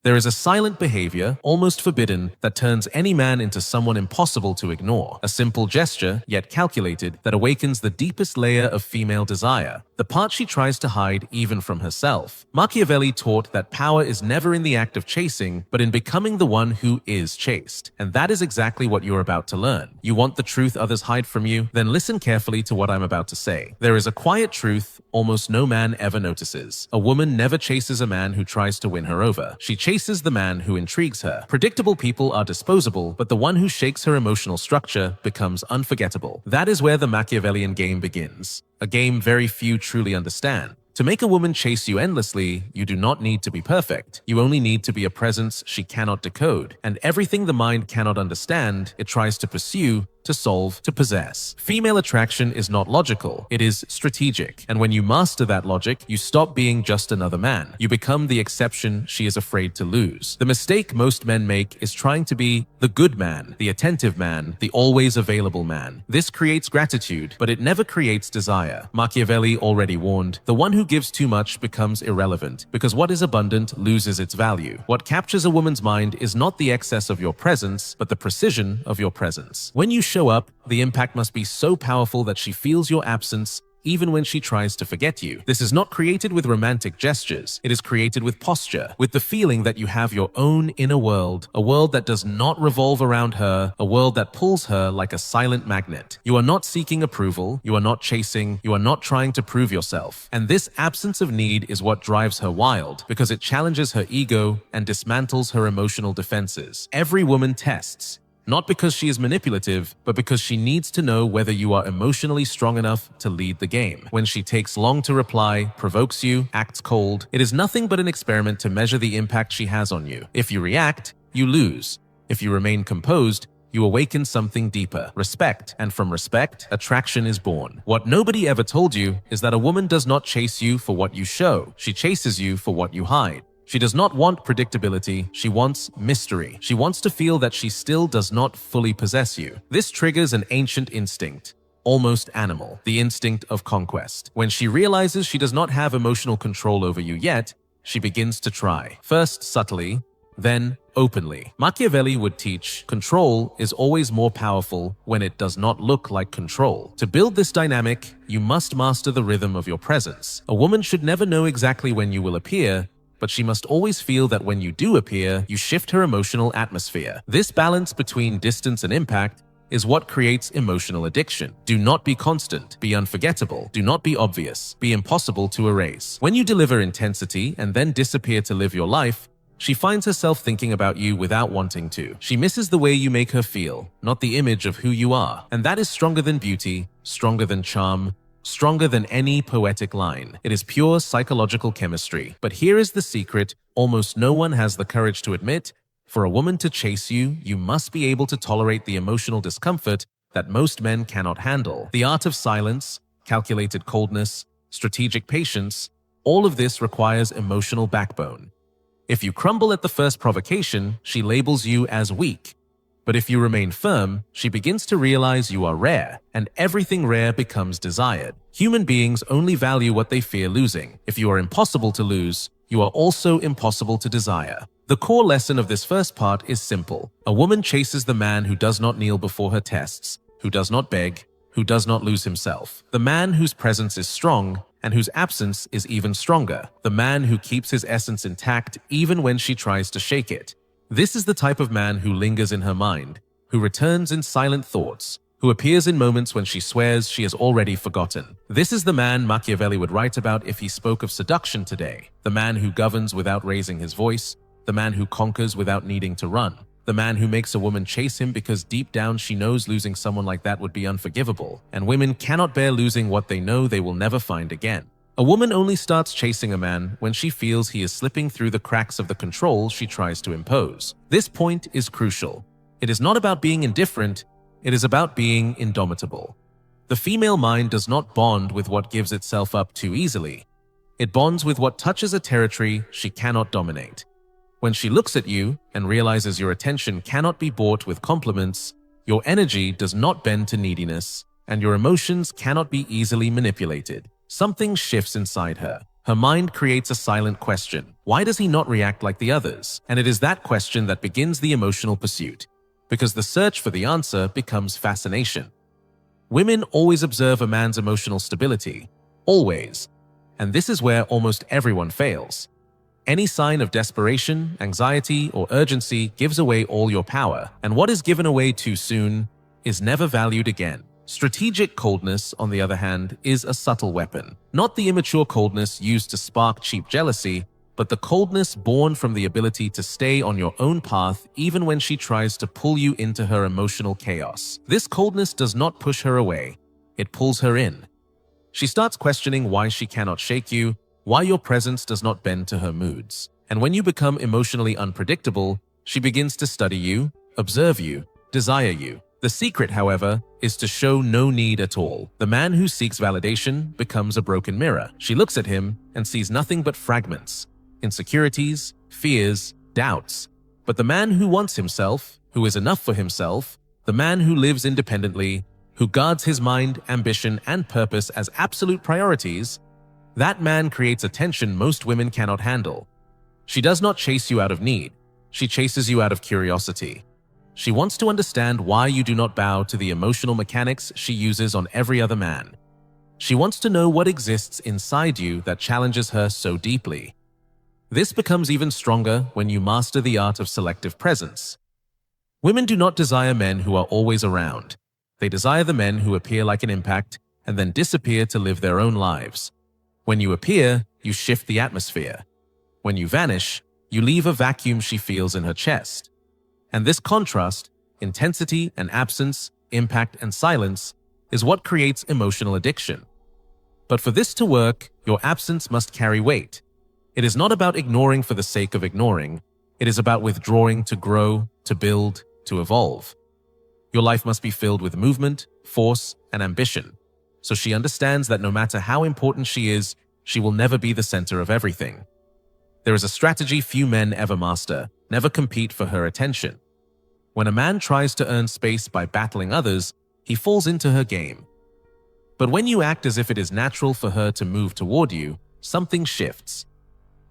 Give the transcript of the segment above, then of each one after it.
There is a silent behavior, almost forbidden, that turns any man into someone impossible to ignore. A simple gesture, yet calculated, that awakens the deepest layer of female desire, the part she tries to hide even from herself. Machiavelli taught that power is never in the act of chasing, but in becoming the one who is chased. And that is exactly what you're about to learn. You want the truth others hide from you? Then listen carefully to what I'm about to say. There is a quiet truth almost no man ever notices. A woman never chases a man who tries to win her over. She chases the man who intrigues her. Predictable people are disposable, but the one who shakes her emotional structure becomes unforgettable. That is where the Machiavellian game begins. A game very few truly understand. To make a woman chase you endlessly, you do not need to be perfect. You only need to be a presence she cannot decode. And everything the mind cannot understand, it tries to pursue, to solve, to possess. Female attraction is not logical, it is strategic. And when you master that logic, you stop being just another man. You become the exception she is afraid to lose. The mistake most men make is trying to be the good man, the attentive man, the always available man. This creates gratitude, but it never creates desire. Machiavelli already warned, the one who gives too much becomes irrelevant, because what is abundant loses its value. What captures a woman's mind is not the excess of your presence, but the precision of your presence. When you show up, the impact must be so powerful that she feels your absence even when she tries to forget you. This is not created with romantic gestures. It is created with posture, with the feeling that you have your own inner world, a world that does not revolve around her, a world that pulls her like a silent magnet. You are not seeking approval, you are not chasing, you are not trying to prove yourself. And this absence of need is what drives her wild, because it challenges her ego and dismantles her emotional defenses. Every woman tests, not because she is manipulative, but because she needs to know whether you are emotionally strong enough to lead the game. When she takes long to reply, provokes you, acts cold, it is nothing but an experiment to measure the impact she has on you. If you react, you lose. If you remain composed, you awaken something deeper, respect, and from respect, attraction is born. What nobody ever told you is that a woman does not chase you for what you show. She chases you for what you hide. She does not want predictability, she wants mystery. She wants to feel that she still does not fully possess you. This triggers an ancient instinct, almost animal, the instinct of conquest. When she realizes she does not have emotional control over you yet, she begins to try. First subtly, then openly. Machiavelli would teach, control is always more powerful when it does not look like control. To build this dynamic, you must master the rhythm of your presence. A woman should never know exactly when you will appear, but she must always feel that when you do appear, you shift her emotional atmosphere. This balance between distance and impact is what creates emotional addiction. Do not be constant, be unforgettable, do not be obvious, be impossible to erase. When you deliver intensity and then disappear to live your life, she finds herself thinking about you without wanting to. She misses the way you make her feel, not the image of who you are. And that is stronger than beauty, stronger than charm, stronger than any poetic line. It is pure psychological chemistry. But here is the secret almost no one has the courage to admit. For a woman to chase you, you must be able to tolerate the emotional discomfort that most men cannot handle. The art of silence, calculated coldness, strategic patience, all of this requires emotional backbone. If you crumble at the first provocation, she labels you as weak. But if you remain firm, she begins to realize you are rare, and everything rare becomes desired. Human beings only value what they fear losing. If you are impossible to lose, you are also impossible to desire. The core lesson of this first part is simple. A woman chases the man who does not kneel before her tests, who does not beg, who does not lose himself. The man whose presence is strong, and whose absence is even stronger. The man who keeps his essence intact even when she tries to shake it. This is the type of man who lingers in her mind, who returns in silent thoughts, who appears in moments when she swears she has already forgotten. This is the man Machiavelli would write about if he spoke of seduction today. The man who governs without raising his voice, the man who conquers without needing to run, the man who makes a woman chase him because deep down she knows losing someone like that would be unforgivable. And women cannot bear losing what they know they will never find again. A woman only starts chasing a man when she feels he is slipping through the cracks of the control she tries to impose. This point is crucial. It is not about being indifferent, it is about being indomitable. The female mind does not bond with what gives itself up too easily. It bonds with what touches a territory she cannot dominate. When she looks at you and realizes your attention cannot be bought with compliments, your energy does not bend to neediness, and your emotions cannot be easily manipulated. Something shifts inside her. Her mind creates a silent question. Why does he not react like the others? And it is that question that begins the emotional pursuit, because the search for the answer becomes fascination. Women always observe a man's emotional stability. Always. And this is where almost everyone fails. Any sign of desperation, anxiety, or urgency gives away all your power, and what is given away too soon is never valued again. Strategic coldness, on the other hand, is a subtle weapon. Not the immature coldness used to spark cheap jealousy, but the coldness born from the ability to stay on your own path even when she tries to pull you into her emotional chaos. This coldness does not push her away, it pulls her in. She starts questioning why she cannot shake you, why your presence does not bend to her moods. And when you become emotionally unpredictable, she begins to study you, observe you, desire you. The secret, however, is to show no need at all. The man who seeks validation becomes a broken mirror. She looks at him and sees nothing but fragments, insecurities, fears, doubts. But the man who wants himself, who is enough for himself, the man who lives independently, who guards his mind, ambition, and purpose as absolute priorities, that man creates a tension most women cannot handle. She does not chase you out of need. She chases you out of curiosity. She wants to understand why you do not bow to the emotional mechanics she uses on every other man. She wants to know what exists inside you that challenges her so deeply. This becomes even stronger when you master the art of selective presence. Women do not desire men who are always around. They desire the men who appear like an impact and then disappear to live their own lives. When you appear, you shift the atmosphere. When you vanish, you leave a vacuum she feels in her chest. And this contrast, intensity and absence, impact and silence, is what creates emotional addiction. But for this to work, your absence must carry weight. It is not about ignoring for the sake of ignoring. It is about withdrawing to grow, to build, to evolve. Your life must be filled with movement, force, and ambition, so she understands that no matter how important she is, she will never be the center of everything. There is a strategy few men ever master: never compete for her attention. When a man tries to earn space by battling others, he falls into her game. But when you act as if it is natural for her to move toward you, something shifts.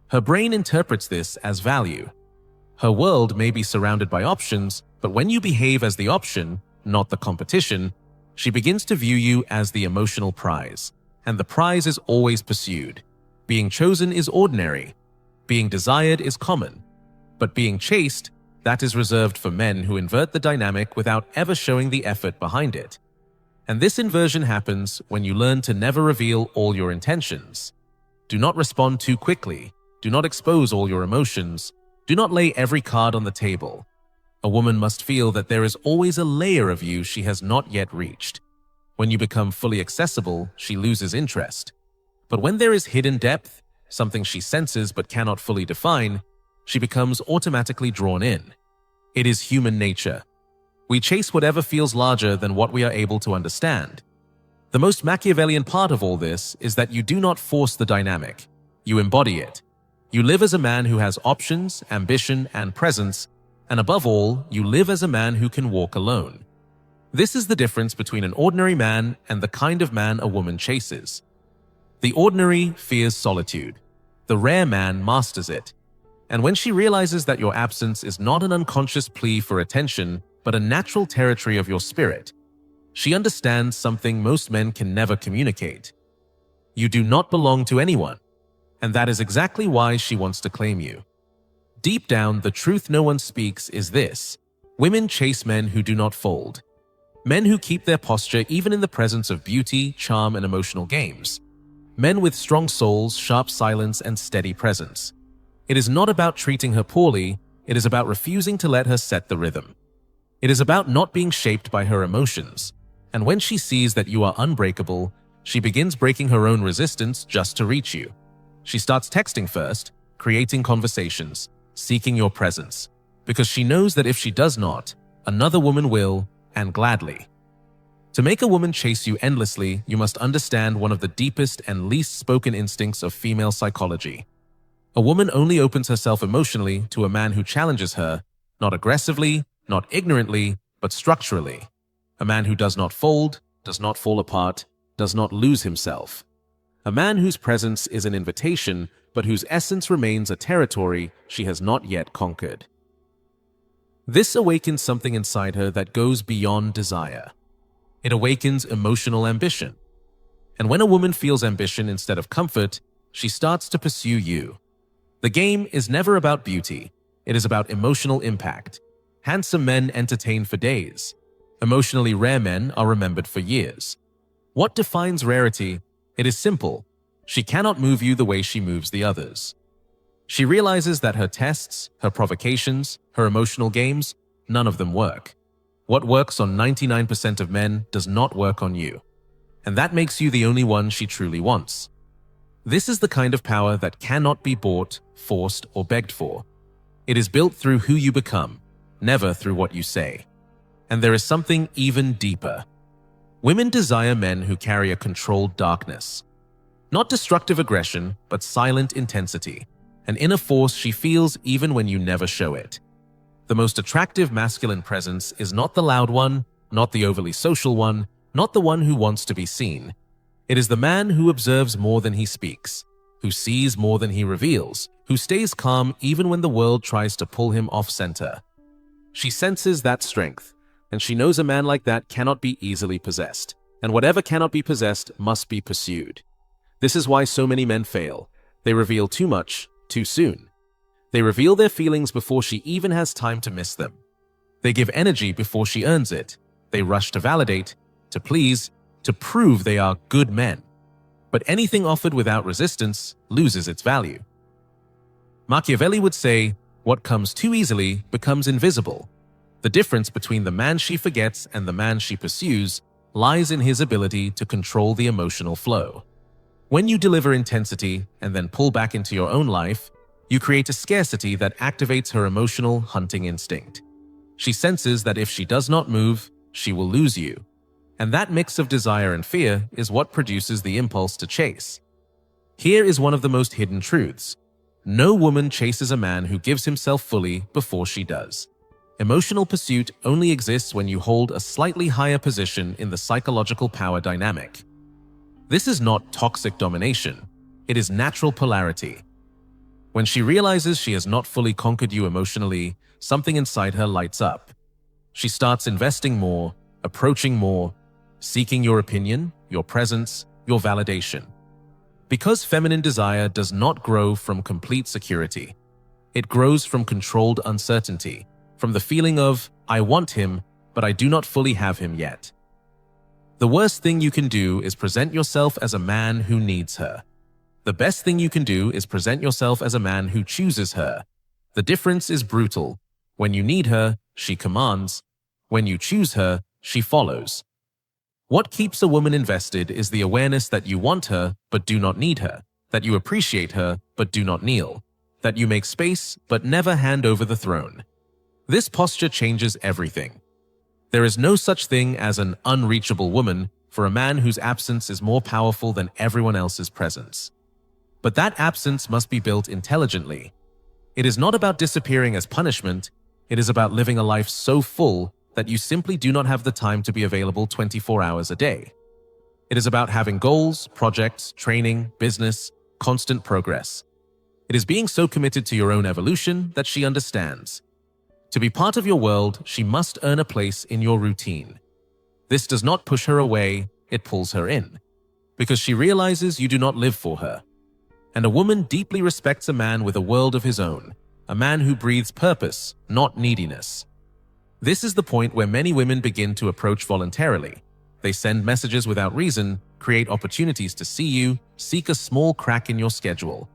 Her brain interprets this as value. Her world may be surrounded by options, but when you behave as the option, not the competition, she begins to view you as the emotional prize. And the prize is always pursued. Being chosen is ordinary. Being desired is common. But being chased, that is reserved for men who invert the dynamic without ever showing the effort behind it. And this inversion happens when you learn to never reveal all your intentions. Do not respond too quickly. Do not expose all your emotions. Do not lay every card on the table. A woman must feel that there is always a layer of you she has not yet reached. When you become fully accessible, she loses interest. But when there is hidden depth, something she senses but cannot fully define, she becomes automatically drawn in. It is human nature. We chase whatever feels larger than what we are able to understand. The most Machiavellian part of all this is that you do not force the dynamic. You embody it. You live as a man who has options, ambition, and presence, and above all, you live as a man who can walk alone. This is the difference between an ordinary man and the kind of man a woman chases. The ordinary fears solitude. The rare man masters it. And when she realizes that your absence is not an unconscious plea for attention, but a natural territory of your spirit, she understands something most men can never communicate. You do not belong to anyone, and that is exactly why she wants to claim you. Deep down, the truth no one speaks is this: women chase men who do not fold. Men who keep their posture even in the presence of beauty, charm, and emotional games. Men with strong souls, sharp silence, and steady presence. It is not about treating her poorly, it is about refusing to let her set the rhythm. It is about not being shaped by her emotions. And when she sees that you are unbreakable, she begins breaking her own resistance just to reach you. She starts texting first, creating conversations, seeking your presence, because she knows that if she does not, another woman will, and gladly. To make a woman chase you endlessly, you must understand one of the deepest and least spoken instincts of female psychology. A woman only opens herself emotionally to a man who challenges her, not aggressively, not ignorantly, but structurally. A man who does not fold, does not fall apart, does not lose himself. A man whose presence is an invitation, but whose essence remains a territory she has not yet conquered. This awakens something inside her that goes beyond desire. It awakens emotional ambition. And when a woman feels ambition instead of comfort, she starts to pursue you. The game is never about beauty. It is about emotional impact. Handsome men entertain for days. Emotionally rare men are remembered for years. What defines rarity? It is simple. She cannot move you the way she moves the others. She realizes that her tests, her provocations, her emotional games, none of them work. What works on 99% of men does not work on you. And that makes you the only one she truly wants. This is the kind of power that cannot be bought, forced, or begged for. It is built through who you become, never through what you say. And there is something even deeper. Women desire men who carry a controlled darkness. Not destructive aggression, but silent intensity. An inner force she feels even when you never show it. The most attractive masculine presence is not the loud one, not the overly social one, not the one who wants to be seen. It is the man who observes more than he speaks, who sees more than he reveals, who stays calm even when the world tries to pull him off center. She senses that strength, and she knows a man like that cannot be easily possessed, and whatever cannot be possessed must be pursued. This is why so many men fail. They reveal too much, too soon. They reveal their feelings before she even has time to miss them. They give energy before she earns it. They rush to validate, to please, to prove they are good men. But anything offered without resistance loses its value. Machiavelli would say, what comes too easily becomes invisible. The difference between the man she forgets and the man she pursues lies in his ability to control the emotional flow. When you deliver intensity and then pull back into your own life, you create a scarcity that activates her emotional hunting instinct. She senses that if she does not move, she will lose you. And that mix of desire and fear is what produces the impulse to chase. Here is one of the most hidden truths. No woman chases a man who gives himself fully before she does. Emotional pursuit only exists when you hold a slightly higher position in the psychological power dynamic. This is not toxic domination. It is natural polarity. When she realizes she has not fully conquered you emotionally, something inside her lights up. She starts investing more, approaching more, seeking your opinion, your presence, your validation. Because feminine desire does not grow from complete security. It grows from controlled uncertainty, from the feeling of, I want him, but I do not fully have him yet. The worst thing you can do is present yourself as a man who needs her. The best thing you can do is present yourself as a man who chooses her. The difference is brutal. When you need her, she commands. When you choose her, she follows. What keeps a woman invested is the awareness that you want her but do not need her, that you appreciate her but do not kneel, that you make space but never hand over the throne. This posture changes everything. There is no such thing as an unreachable woman for a man whose absence is more powerful than everyone else's presence. But that absence must be built intelligently. It is not about disappearing as punishment, it is about living a life so full that you simply do not have the time to be available 24 hours a day. It is about having goals, projects, training, business, constant progress. It is being so committed to your own evolution that she understands. To be part of your world, she must earn a place in your routine. This does not push her away, it pulls her in. Because she realizes you do not live for her. And a woman deeply respects a man with a world of his own, a man who breathes purpose, not neediness. This is the point where many women begin to approach voluntarily. They send messages without reason, create opportunities to see you, seek a small crack in your schedule.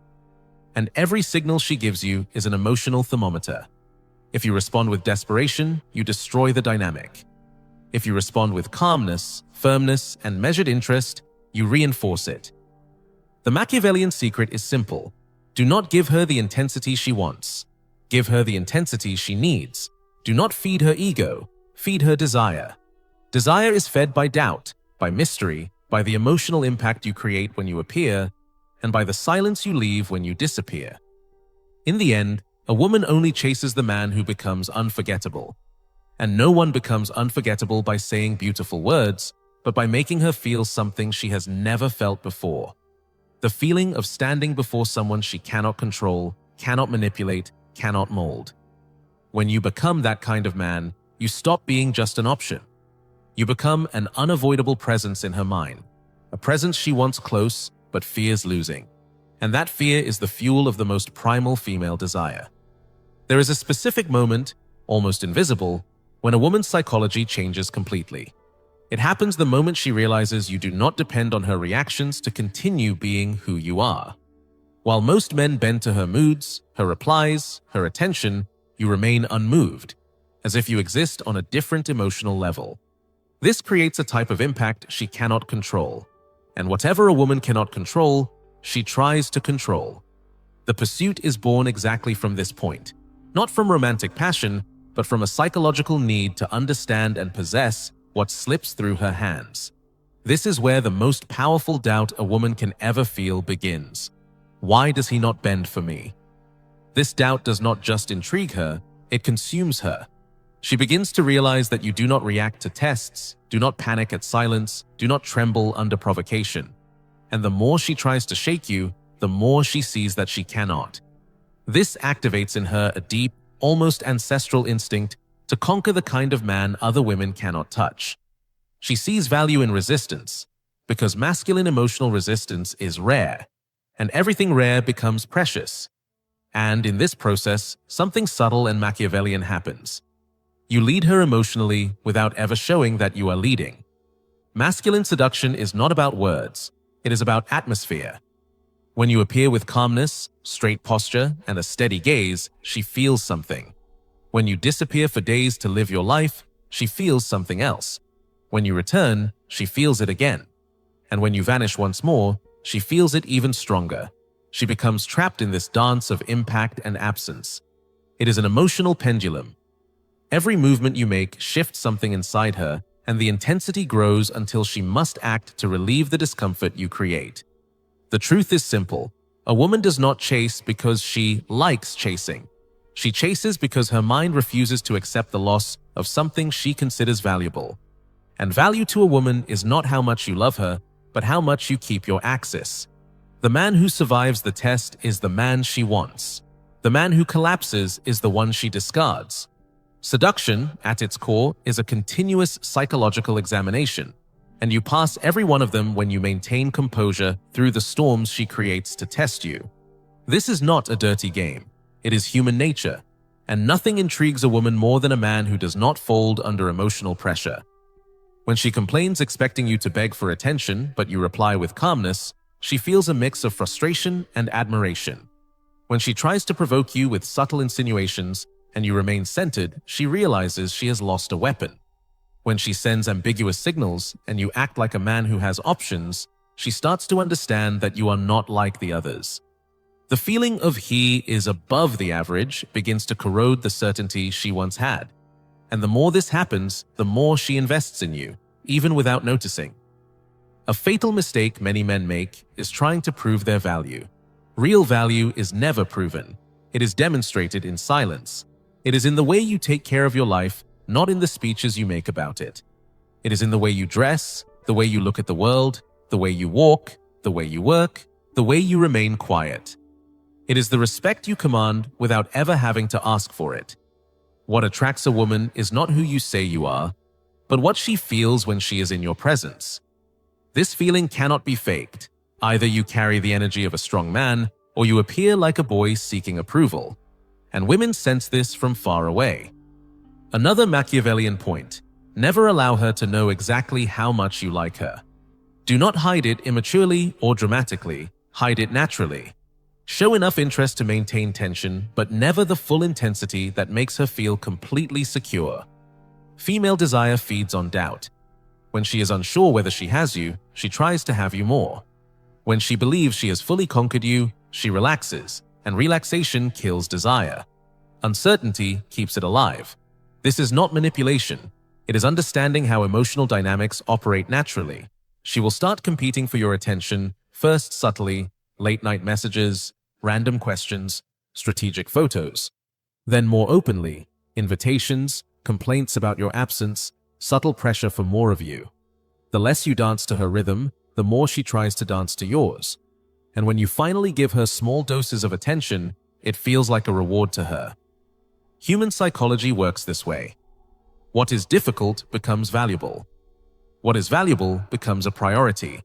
And every signal she gives you is an emotional thermometer. If you respond with desperation, you destroy the dynamic. If you respond with calmness, firmness, and measured interest, you reinforce it. The Machiavellian secret is simple. Do not give her the intensity she wants. Give her the intensity she needs. Do not feed her ego. Feed her desire. Desire is fed by doubt, by mystery, by the emotional impact you create when you appear, and by the silence you leave when you disappear. In the end, a woman only chases the man who becomes unforgettable. And no one becomes unforgettable by saying beautiful words, but by making her feel something she has never felt before. The feeling of standing before someone she cannot control, cannot manipulate, cannot mold. When you become that kind of man, you stop being just an option. You become an unavoidable presence in her mind, a presence she wants close but fears losing. And that fear is the fuel of the most primal female desire. There is a specific moment, almost invisible, when a woman's psychology changes completely. It happens the moment she realizes you do not depend on her reactions to continue being who you are. While most men bend to her moods, her replies, her attention, you remain unmoved, as if you exist on a different emotional level. This creates a type of impact she cannot control, and whatever a woman cannot control, she tries to control. The pursuit is born exactly from this point, not from romantic passion, but from a psychological need to understand and possess what slips through her hands. This is where the most powerful doubt a woman can ever feel begins. Why does he not bend for me? This doubt does not just intrigue her, it consumes her. She begins to realize that you do not react to tests, do not panic at silence, do not tremble under provocation. And the more she tries to shake you, the more she sees that she cannot. This activates in her a deep, almost ancestral instinct to conquer the kind of man other women cannot touch. She sees value in resistance, because masculine emotional resistance is rare, and everything rare becomes precious. And in this process, something subtle and Machiavellian happens. You lead her emotionally without ever showing that you are leading. Masculine seduction is not about words, it is about atmosphere. When you appear with calmness, straight posture, and a steady gaze, she feels something. When you disappear for days to live your life, she feels something else. When you return, she feels it again. And when you vanish once more, she feels it even stronger. She becomes trapped in this dance of impact and absence. It is an emotional pendulum. Every movement you make shifts something inside her, and the intensity grows until she must act to relieve the discomfort you create. The truth is simple. A woman does not chase because she likes chasing. She chases because her mind refuses to accept the loss of something she considers valuable. And value to a woman is not how much you love her, but how much you keep your axis. The man who survives the test is the man she wants. The man who collapses is the one she discards. Seduction, at its core, is a continuous psychological examination, and you pass every one of them when you maintain composure through the storms she creates to test you. This is not a dirty game. It is human nature, and nothing intrigues a woman more than a man who does not fold under emotional pressure. When she complains expecting you to beg for attention, but you reply with calmness, she feels a mix of frustration and admiration. When she tries to provoke you with subtle insinuations, and you remain centered, she realizes she has lost a weapon. When she sends ambiguous signals, and you act like a man who has options, she starts to understand that you are not like the others. The feeling of he is above the average begins to corrode the certainty she once had. And the more this happens, the more she invests in you, even without noticing. A fatal mistake many men make is trying to prove their value. Real value is never proven. It is demonstrated in silence. It is in the way you take care of your life, not in the speeches you make about it. It is in the way you dress, the way you look at the world, the way you walk, the way you work, the way you remain quiet. It is the respect you command without ever having to ask for it. What attracts a woman is not who you say you are, but what she feels when she is in your presence. This feeling cannot be faked. Either you carry the energy of a strong man, or you appear like a boy seeking approval. And women sense this from far away. Another Machiavellian point: never allow her to know exactly how much you like her. Do not hide it immaturely or dramatically, hide it naturally. Show enough interest to maintain tension, but never the full intensity that makes her feel completely secure. Female desire feeds on doubt. When she is unsure whether she has you, she tries to have you more. When she believes she has fully conquered you, she relaxes, and relaxation kills desire. Uncertainty keeps it alive. This is not manipulation. It is understanding how emotional dynamics operate naturally. She will start competing for your attention, first subtly, late-night messages, random questions, strategic photos. Then more openly, invitations, complaints about your absence, subtle pressure for more of you. The less you dance to her rhythm, the more she tries to dance to yours. And when you finally give her small doses of attention, it feels like a reward to her. Human psychology works this way. What is difficult becomes valuable. What is valuable becomes a priority.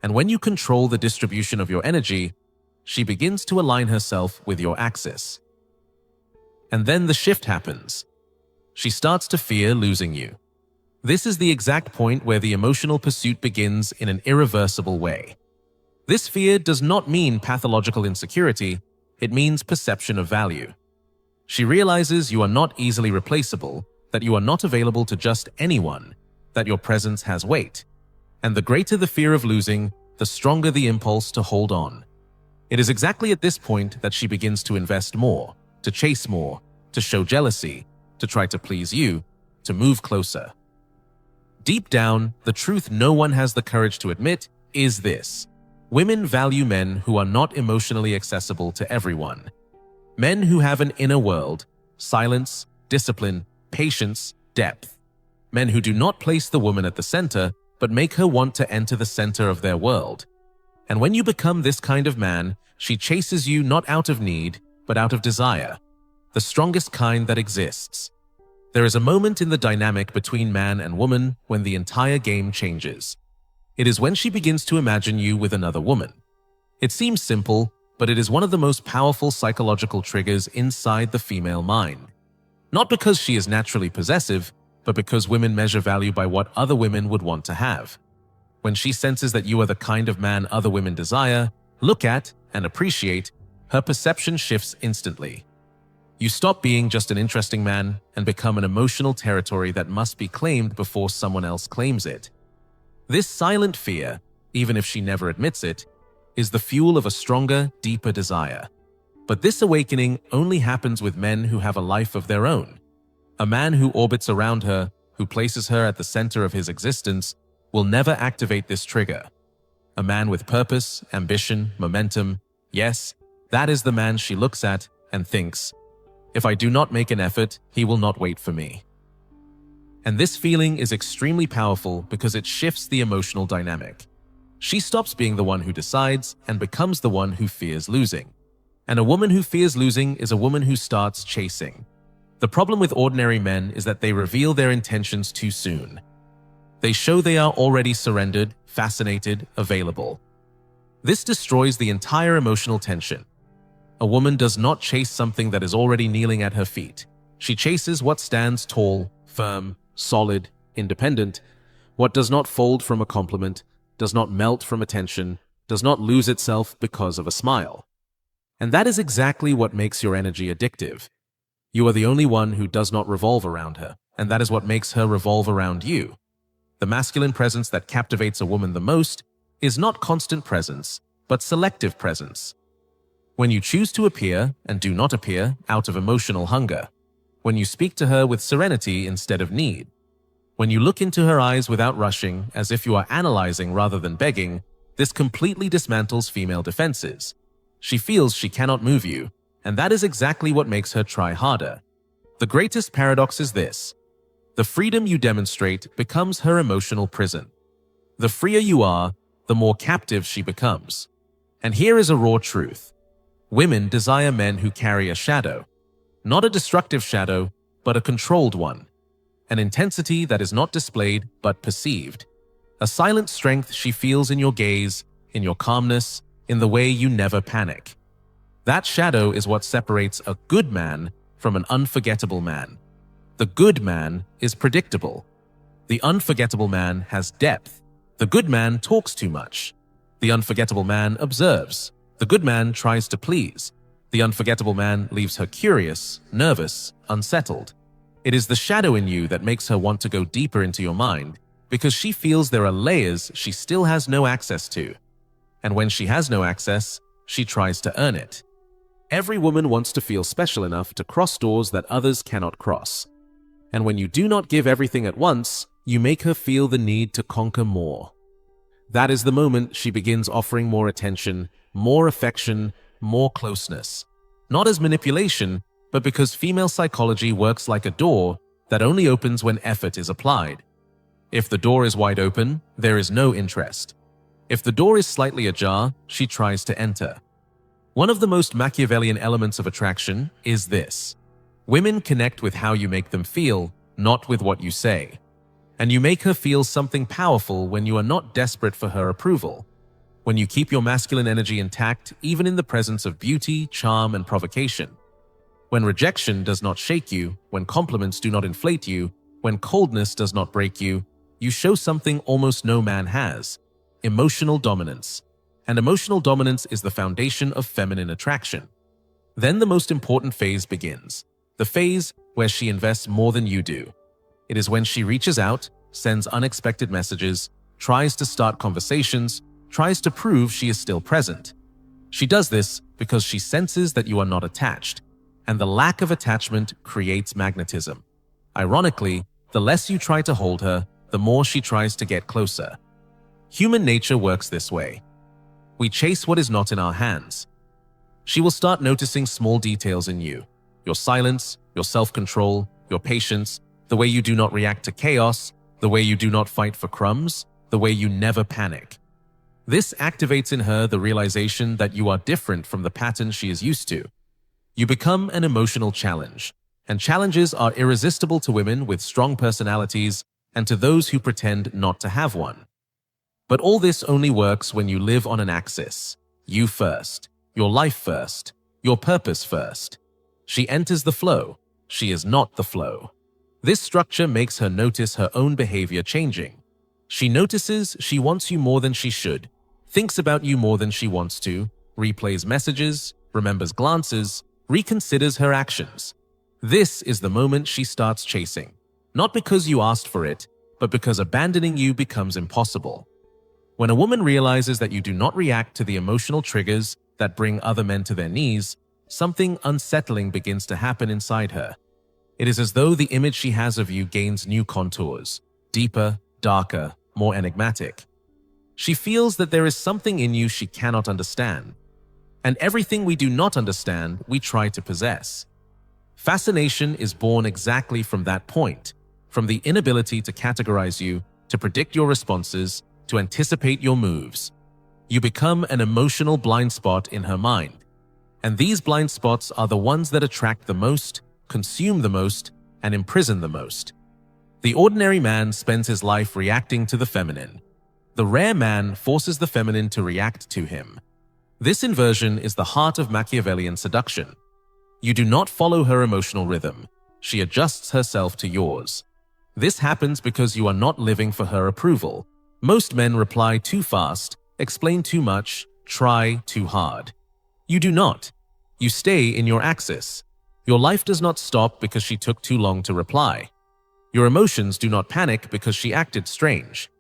And when you control the distribution of your energy, she begins to align herself with your axis. And then the shift happens. She starts to fear losing you. This is the exact point where the emotional pursuit begins in an irreversible way. This fear does not mean pathological insecurity, it means perception of value. She realizes you are not easily replaceable, that you are not available to just anyone, that your presence has weight. And the greater the fear of losing, the stronger the impulse to hold on. It is exactly at this point that she begins to invest more, to chase more, to show jealousy, to try to please you, to move closer. Deep down, the truth no one has the courage to admit is this. Women value men who are not emotionally accessible to everyone. Men who have an inner world, silence, discipline, patience, depth. Men who do not place the woman at the center, but make her want to enter the center of their world. And when you become this kind of man, she chases you not out of need, but out of desire, the strongest kind that exists. There is a moment in the dynamic between man and woman when the entire game changes. It is when she begins to imagine you with another woman. It seems simple, but it is one of the most powerful psychological triggers inside the female mind. Not because she is naturally possessive, but because women measure value by what other women would want to have. When she senses that you are the kind of man other women desire, look at, and appreciate, her perception shifts instantly. You stop being just an interesting man and become an emotional territory that must be claimed before someone else claims it. This silent fear, even if she never admits it, is the fuel of a stronger, deeper desire. But this awakening only happens with men who have a life of their own. A man who orbits around her, who places her at the center of his existence, will never activate this trigger. A man with purpose, ambition, momentum, yes, that is the man she looks at and thinks, if I do not make an effort, he will not wait for me. And this feeling is extremely powerful because it shifts the emotional dynamic. She stops being the one who decides and becomes the one who fears losing. And a woman who fears losing is a woman who starts chasing. The problem with ordinary men is that they reveal their intentions too soon. They show they are already surrendered, fascinated, available. This destroys the entire emotional tension. A woman does not chase something that is already kneeling at her feet. She chases what stands tall, firm, solid, independent, what does not fold from a compliment, does not melt from attention, does not lose itself because of a smile. And that is exactly what makes your energy addictive. You are the only one who does not revolve around her, and that is what makes her revolve around you. The masculine presence that captivates a woman the most is not constant presence, but selective presence. When you choose to appear and do not appear out of emotional hunger. When you speak to her with serenity instead of need. When you look into her eyes without rushing, as if you are analyzing rather than begging, this completely dismantles female defenses. She feels she cannot move you, and that is exactly what makes her try harder. The greatest paradox is this. The freedom you demonstrate becomes her emotional prison. The freer you are, the more captive she becomes. And here is a raw truth. Women desire men who carry a shadow. Not a destructive shadow, but a controlled one. An intensity that is not displayed, but perceived. A silent strength she feels in your gaze, in your calmness, in the way you never panic. That shadow is what separates a good man from an unforgettable man. The good man is predictable. The unforgettable man has depth. The good man talks too much. The unforgettable man observes. The good man tries to please. The unforgettable man leaves her curious, nervous, unsettled. It is the shadow in you that makes her want to go deeper into your mind, because she feels there are layers she still has no access to. And when she has no access, she tries to earn it. Every woman wants to feel special enough to cross doors that others cannot cross. And when you do not give everything at once, you make her feel the need to conquer more. That is the moment she begins offering more attention, more affection, more closeness. Not as manipulation, but because female psychology works like a door that only opens when effort is applied. If the door is wide open, there is no interest. If the door is slightly ajar, she tries to enter. One of the most Machiavellian elements of attraction is this. Women connect with how you make them feel, not with what you say. And you make her feel something powerful when you are not desperate for her approval. When you keep your masculine energy intact, even in the presence of beauty, charm, and provocation. When rejection does not shake you, when compliments do not inflate you, when coldness does not break you, you show something almost no man has: emotional dominance. And emotional dominance is the foundation of feminine attraction. Then the most important phase begins. The phase where she invests more than you do. It is when she reaches out, sends unexpected messages, tries to start conversations, tries to prove she is still present. She does this because she senses that you are not attached, and the lack of attachment creates magnetism. Ironically, the less you try to hold her, the more she tries to get closer. Human nature works this way. We chase what is not in our hands. She will start noticing small details in you: your silence, your self-control, your patience, the way you do not react to chaos, the way you do not fight for crumbs, the way you never panic. This activates in her the realization that you are different from the pattern she is used to. You become an emotional challenge, and challenges are irresistible to women with strong personalities and to those who pretend not to have one. But all this only works when you live on an axis. You first, your life first, your purpose first. She enters the flow. She is not the flow. This structure makes her notice her own behavior changing. She notices she wants you more than she should, thinks about you more than she wants to, replays messages, remembers glances, reconsiders her actions. This is the moment she starts chasing, not because you asked for it, but because abandoning you becomes impossible. When a woman realizes that you do not react to the emotional triggers that bring other men to their knees, something unsettling begins to happen inside her. It is as though the image she has of you gains new contours, deeper, darker, more enigmatic. She feels that there is something in you she cannot understand. And everything we do not understand, we try to possess. Fascination is born exactly from that point, from the inability to categorize you, to predict your responses, to anticipate your moves. You become an emotional blind spot in her mind. And these blind spots are the ones that attract the most, consume the most, and imprison the most. The ordinary man spends his life reacting to the feminine. The rare man forces the feminine to react to him. This inversion is the heart of Machiavellian seduction. You do not follow her emotional rhythm. She adjusts herself to yours. This happens because you are not living for her approval. Most men reply too fast, explain too much, try too hard. You do not. You stay in your axis. Your life does not stop because she took too long to reply. Your emotions do not panic because she acted strange.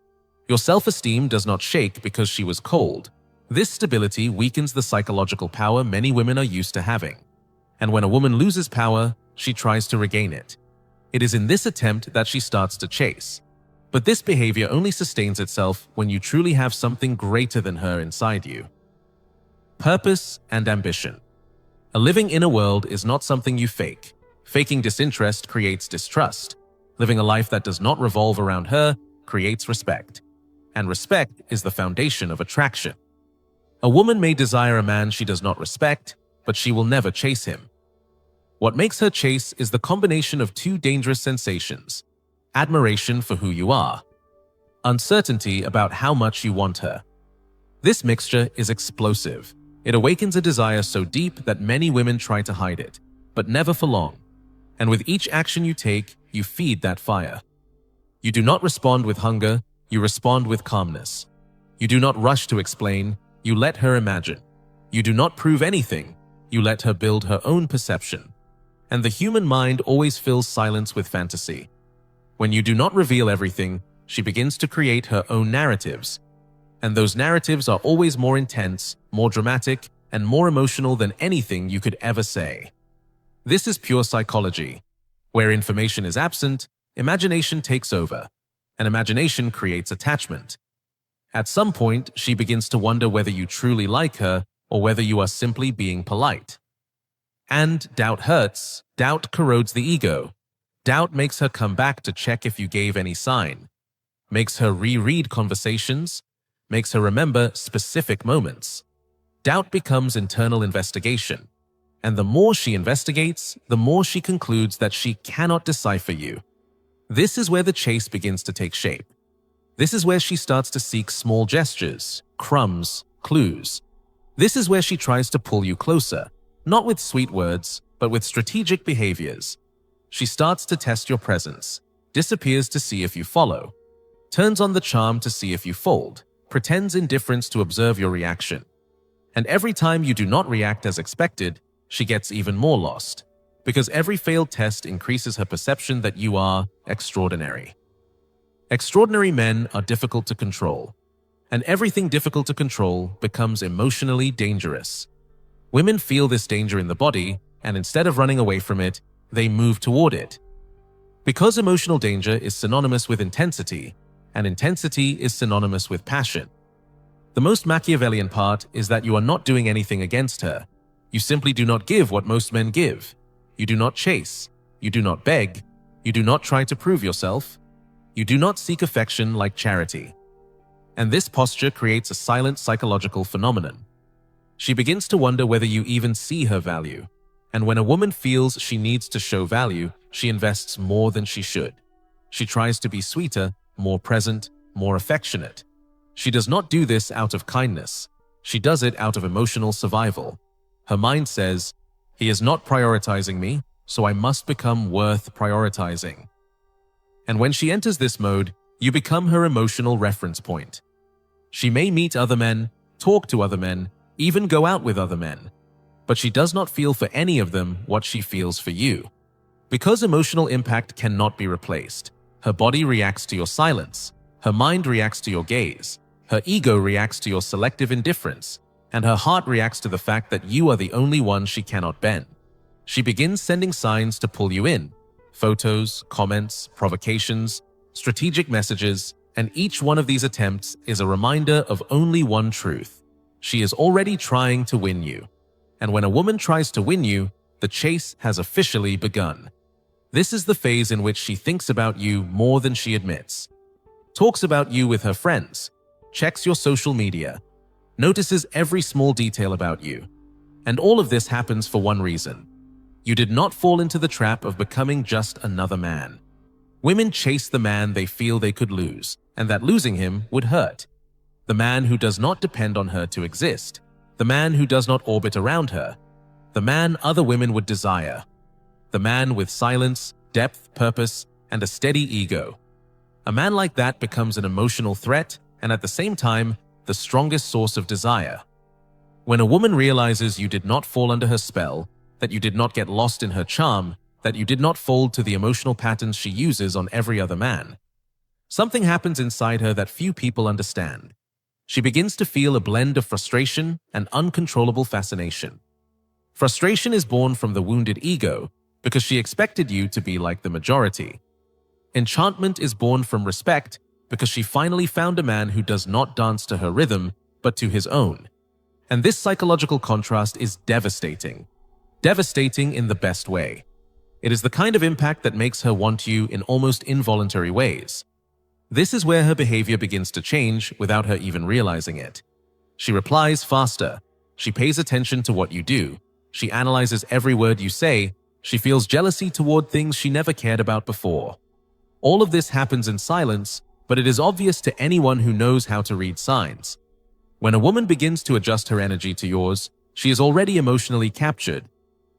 Your self-esteem does not shake because she was cold. This stability weakens the psychological power many women are used to having. And when a woman loses power, she tries to regain it. It is in this attempt that she starts to chase. But this behavior only sustains itself when you truly have something greater than her inside you. Purpose and ambition. A living inner world is not something you fake. Faking disinterest creates distrust. Living a life that does not revolve around her creates respect. And respect is the foundation of attraction. A woman may desire a man she does not respect, but she will never chase him. What makes her chase is the combination of two dangerous sensations: admiration for who you are, uncertainty about how much you want her. This mixture is explosive. It awakens a desire so deep that many women try to hide it, but never for long. And with each action you take, you feed that fire. You do not respond with hunger, you respond with calmness. You do not rush to explain, you let her imagine. You do not prove anything, you let her build her own perception. And the human mind always fills silence with fantasy. When you do not reveal everything, she begins to create her own narratives. And those narratives are always more intense, more dramatic, and more emotional than anything you could ever say. This is pure psychology. Where information is absent, imagination takes over, and imagination creates attachment. At some point, she begins to wonder whether you truly like her or whether you are simply being polite. And doubt hurts, doubt corrodes the ego. Doubt makes her come back to check if you gave any sign, makes her reread conversations, makes her remember specific moments. Doubt becomes internal investigation, and the more she investigates, the more she concludes that she cannot decipher you. This is where the chase begins to take shape. This is where she starts to seek small gestures, crumbs, clues. This is where she tries to pull you closer, not with sweet words, but with strategic behaviors. She starts to test your presence, disappears to see if you follow, turns on the charm to see if you fold, pretends indifference to observe your reaction. And every time you do not react as expected, she gets even more lost, because every failed test increases her perception that you are extraordinary. Extraordinary men are difficult to control, and everything difficult to control becomes emotionally dangerous. Women feel this danger in the body, and instead of running away from it, they move toward it. Because emotional danger is synonymous with intensity, and intensity is synonymous with passion. The most Machiavellian part is that you are not doing anything against her. You simply do not give what most men give. You do not chase. You do not beg. You do not try to prove yourself. You do not seek affection like charity. And this posture creates a silent psychological phenomenon. She begins to wonder whether you even see her value. And when a woman feels she needs to show value, she invests more than she should. She tries to be sweeter, more present, more affectionate. She does not do this out of kindness. She does it out of emotional survival. Her mind says, "He is not prioritizing me, so I must become worth prioritizing." And when she enters this mode, you become her emotional reference point. She may meet other men, talk to other men, even go out with other men, but she does not feel for any of them what she feels for you. Because emotional impact cannot be replaced, her body reacts to your silence, her mind reacts to your gaze, her ego reacts to your selective indifference, and her heart reacts to the fact that you are the only one she cannot bend. She begins sending signs to pull you in: photos, comments, provocations, strategic messages, and each one of these attempts is a reminder of only one truth. She is already trying to win you. And when a woman tries to win you, the chase has officially begun. This is the phase in which she thinks about you more than she admits, talks about you with her friends, checks your social media, notices every small detail about you. And all of this happens for one reason. You did not fall into the trap of becoming just another man. Women chase the man they feel they could lose, and that losing him would hurt. The man who does not depend on her to exist. The man who does not orbit around her. The man other women would desire. The man with silence, depth, purpose, and a steady ego. A man like that becomes an emotional threat and at the same time, the strongest source of desire. When a woman realizes you did not fall under her spell, that you did not get lost in her charm, that you did not fold to the emotional patterns she uses on every other man, something happens inside her that few people understand. She begins to feel a blend of frustration and uncontrollable fascination. Frustration is born from the wounded ego because she expected you to be like the majority. Enchantment is born from respect because she finally found a man who does not dance to her rhythm, but to his own. And this psychological contrast is devastating. Devastating in the best way. It is the kind of impact that makes her want you in almost involuntary ways. This is where her behavior begins to change without her even realizing it. She replies faster. She pays attention to what you do. She analyzes every word you say. She feels jealousy toward things she never cared about before. All of this happens in silence, but it is obvious to anyone who knows how to read signs. When a woman begins to adjust her energy to yours, she is already emotionally captured.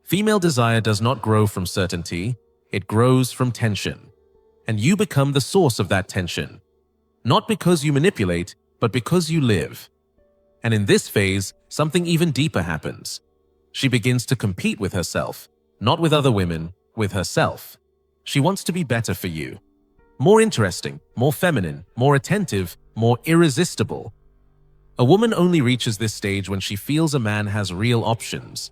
Female desire does not grow from certainty, it grows from tension. And you become the source of that tension. Not because you manipulate, but because you live. And in this phase, something even deeper happens. She begins to compete with herself, not with other women, with herself. She wants to be better for you. More interesting, more feminine, more attentive, more irresistible. A woman only reaches this stage when she feels a man has real options.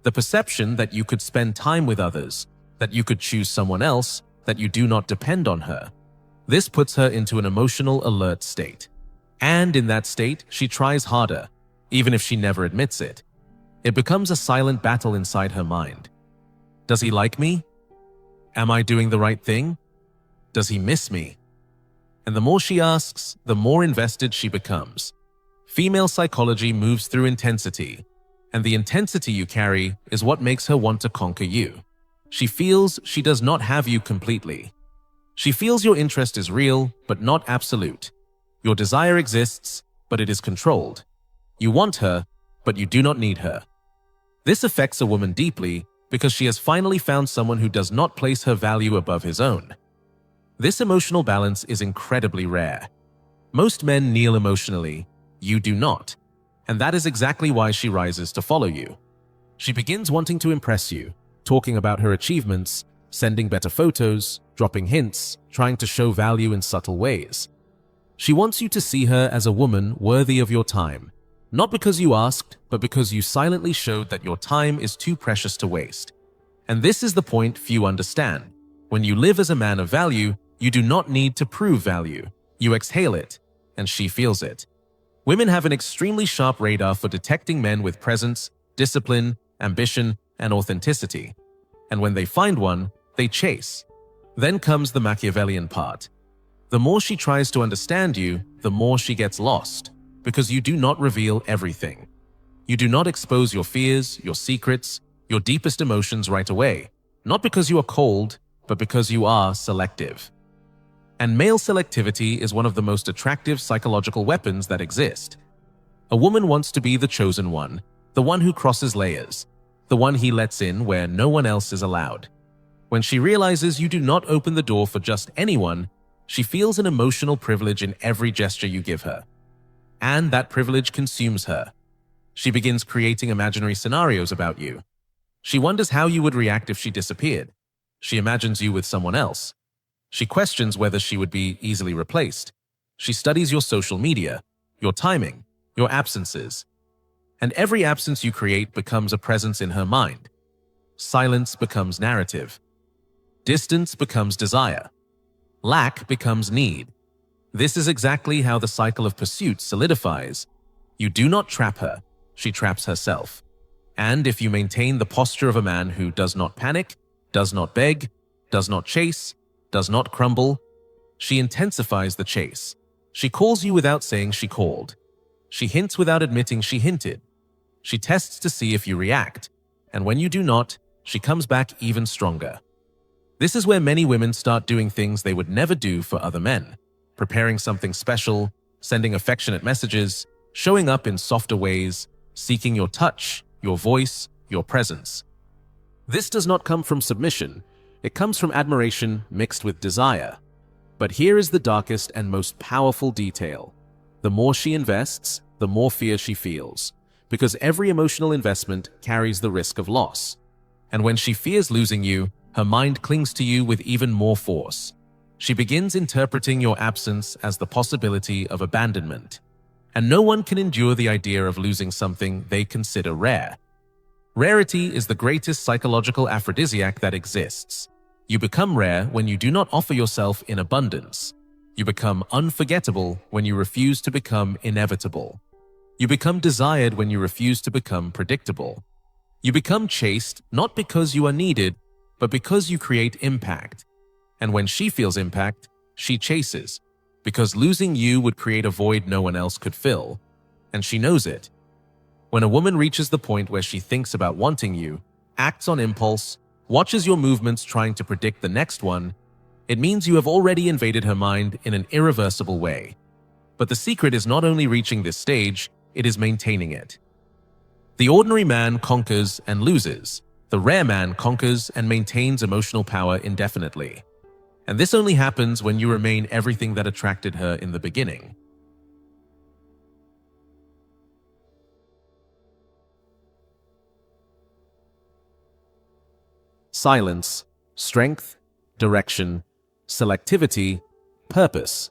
The perception that you could spend time with others, that you could choose someone else, that you do not depend on her. This puts her into an emotional alert state. And in that state, she tries harder, even if she never admits it. It becomes a silent battle inside her mind. Does he like me? Am I doing the right thing? Does he miss me? And the more she asks, the more invested she becomes. Female psychology moves through intensity, and the intensity you carry is what makes her want to conquer you. She feels she does not have you completely. She feels your interest is real, but not absolute. Your desire exists, but it is controlled. You want her, but you do not need her. This affects a woman deeply because she has finally found someone who does not place her value above his own. This emotional balance is incredibly rare. Most men kneel emotionally, you do not. And that is exactly why she rises to follow you. She begins wanting to impress you, talking about her achievements, sending better photos, dropping hints, trying to show value in subtle ways. She wants you to see her as a woman worthy of your time, not because you asked, but because you silently showed that your time is too precious to waste. And this is the point few understand. When you live as a man of value, you do not need to prove value. You exhale it, and she feels it. Women have an extremely sharp radar for detecting men with presence, discipline, ambition, and authenticity. And when they find one, they chase. Then comes the Machiavellian part. The more she tries to understand you, the more she gets lost, because you do not reveal everything. You do not expose your fears, your secrets, your deepest emotions right away, not because you are cold, but because you are selective. And male selectivity is one of the most attractive psychological weapons that exist. A woman wants to be the chosen one, the one who crosses layers, the one he lets in where no one else is allowed. When she realizes you do not open the door for just anyone, she feels an emotional privilege in every gesture you give her. And that privilege consumes her. She begins creating imaginary scenarios about you. She wonders how you would react if she disappeared. She imagines you with someone else. She questions whether she would be easily replaced. She studies your social media, your timing, your absences. And every absence you create becomes a presence in her mind. Silence becomes narrative. Distance becomes desire. Lack becomes need. This is exactly how the cycle of pursuit solidifies. You do not trap her, she traps herself. And if you maintain the posture of a man who does not panic, does not beg, does not chase, does not crumble, she intensifies the chase. She calls you without saying she called. She hints without admitting she hinted. She tests to see if you react, and when you do not, she comes back even stronger. This is where many women start doing things they would never do for other men, preparing something special, sending affectionate messages, showing up in softer ways, seeking your touch, your voice, your presence. This does not come from submission. It comes from admiration mixed with desire. But here is the darkest and most powerful detail. The more she invests, the more fear she feels, because every emotional investment carries the risk of loss. And when she fears losing you, her mind clings to you with even more force. She begins interpreting your absence as the possibility of abandonment. And no one can endure the idea of losing something they consider rare. Rarity is the greatest psychological aphrodisiac that exists. You become rare when you do not offer yourself in abundance. You become unforgettable when you refuse to become inevitable. You become desired when you refuse to become predictable. You become chaste not because you are needed, but because you create impact. And when she feels impact, she chases, because losing you would create a void no one else could fill. And she knows it. When a woman reaches the point where she thinks about wanting you, acts on impulse, watches your movements trying to predict the next one, it means you have already invaded her mind in an irreversible way. But the secret is not only reaching this stage, it is maintaining it. The ordinary man conquers and loses. The rare man conquers and maintains emotional power indefinitely. And this only happens when you remain everything that attracted her in the beginning. Silence, strength, direction, selectivity, purpose.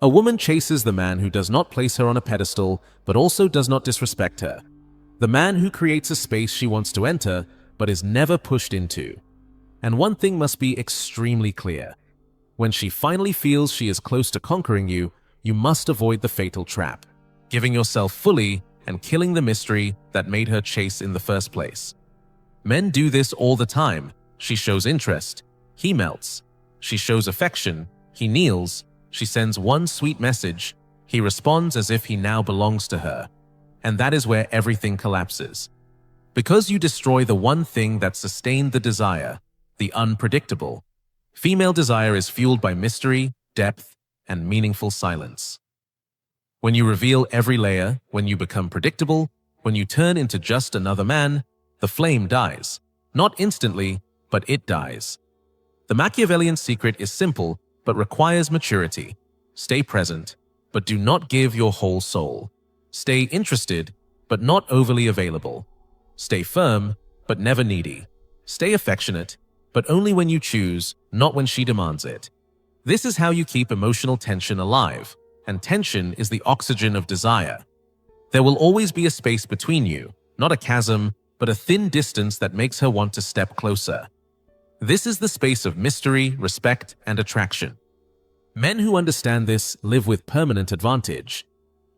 A woman chases the man who does not place her on a pedestal, but also does not disrespect her. The man who creates a space she wants to enter, but is never pushed into. And one thing must be extremely clear. When she finally feels she is close to conquering you, you must avoid the fatal trap, giving yourself fully and killing the mystery that made her chase in the first place. Men do this all the time. She shows interest, he melts. She shows affection, he kneels. She sends one sweet message. He responds as if he now belongs to her. And that is where everything collapses. Because you destroy the one thing that sustained the desire, the unpredictable. Female desire is fueled by mystery, depth, and meaningful silence. When you reveal every layer, when you become predictable, when you turn into just another man, the flame dies. Not instantly, but it dies. The Machiavellian secret is simple, but requires maturity. Stay present, but do not give your whole soul. Stay interested, but not overly available. Stay firm, but never needy. Stay affectionate, but only when you choose, not when she demands it. This is how you keep emotional tension alive, and tension is the oxygen of desire. There will always be a space between you, not a chasm, but a thin distance that makes her want to step closer. This is the space of mystery, respect, and attraction. Men who understand this live with permanent advantage.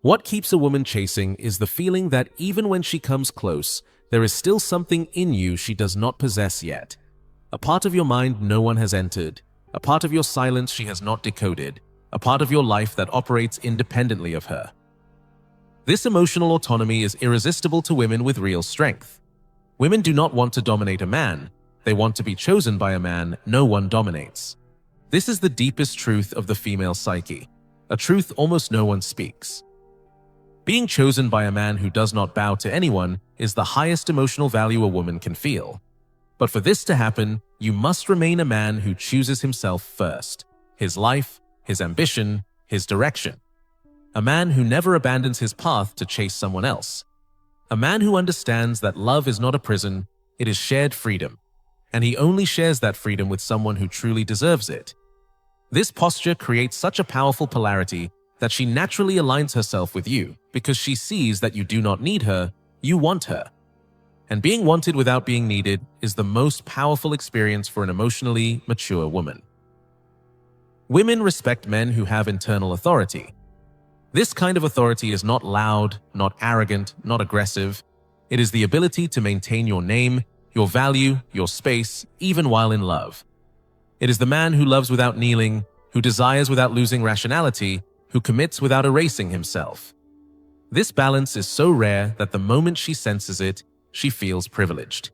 What keeps a woman chasing is the feeling that even when she comes close, there is still something in you she does not possess yet. A part of your mind no one has entered, a part of your silence she has not decoded, a part of your life that operates independently of her. This emotional autonomy is irresistible to women with real strength. Women do not want to dominate a man, they want to be chosen by a man no one dominates. This is the deepest truth of the female psyche, a truth almost no one speaks. Being chosen by a man who does not bow to anyone is the highest emotional value a woman can feel. But for this to happen, you must remain a man who chooses himself first, his life, his ambition, his direction. A man who never abandons his path to chase someone else. A man who understands that love is not a prison, it is shared freedom. And he only shares that freedom with someone who truly deserves it. This posture creates such a powerful polarity that she naturally aligns herself with you because she sees that you do not need her, you want her. And being wanted without being needed is the most powerful experience for an emotionally mature woman. Women respect men who have internal authority. This kind of authority is not loud, not arrogant, not aggressive. It is the ability to maintain your name, your value, your space, even while in love. It is the man who loves without kneeling, who desires without losing rationality, who commits without erasing himself. This balance is so rare that the moment she senses it, she feels privileged.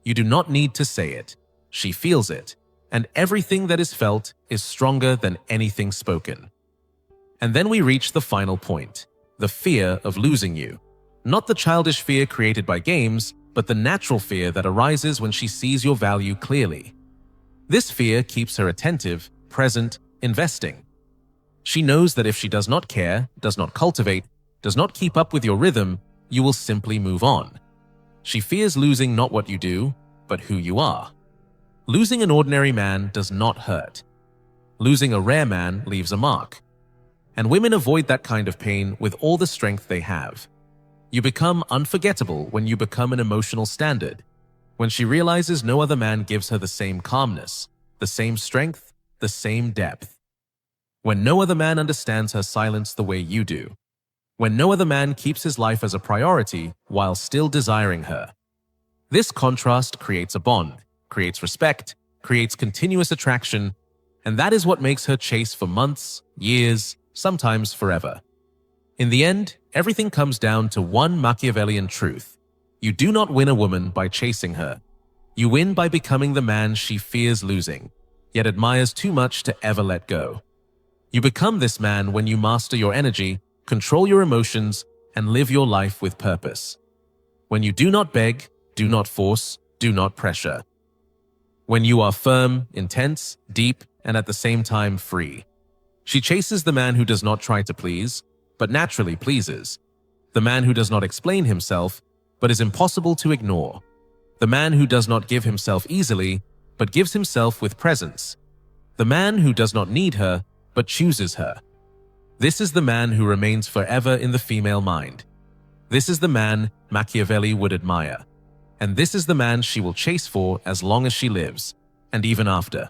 You do not need to say it. She feels it, and everything that is felt is stronger than anything spoken. And then we reach the final point, the fear of losing you. Not the childish fear created by games, but the natural fear that arises when she sees your value clearly. This fear keeps her attentive, present, investing. She knows that if she does not care, does not cultivate, does not keep up with your rhythm, you will simply move on. She fears losing not what you do, but who you are. Losing an ordinary man does not hurt. Losing a rare man leaves a mark. And women avoid that kind of pain with all the strength they have. You become unforgettable when you become an emotional standard, when she realizes no other man gives her the same calmness, the same strength, the same depth. When no other man understands her silence the way you do. When no other man keeps his life as a priority while still desiring her. This contrast creates a bond, creates respect, creates continuous attraction, and that is what makes her chase for months, years, sometimes forever. In the end, everything comes down to one Machiavellian truth. You do not win a woman by chasing her. You win by becoming the man she fears losing, yet admires too much to ever let go. You become this man when you master your energy, control your emotions, and live your life with purpose. When you do not beg, do not force, do not pressure. When you are firm, intense, deep, and at the same time free. She chases the man who does not try to please, but naturally pleases. The man who does not explain himself, but is impossible to ignore. The man who does not give himself easily, but gives himself with presence. The man who does not need her, but chooses her. This is the man who remains forever in the female mind. This is the man Machiavelli would admire. And this is the man she will chase for as long as she lives, and even after.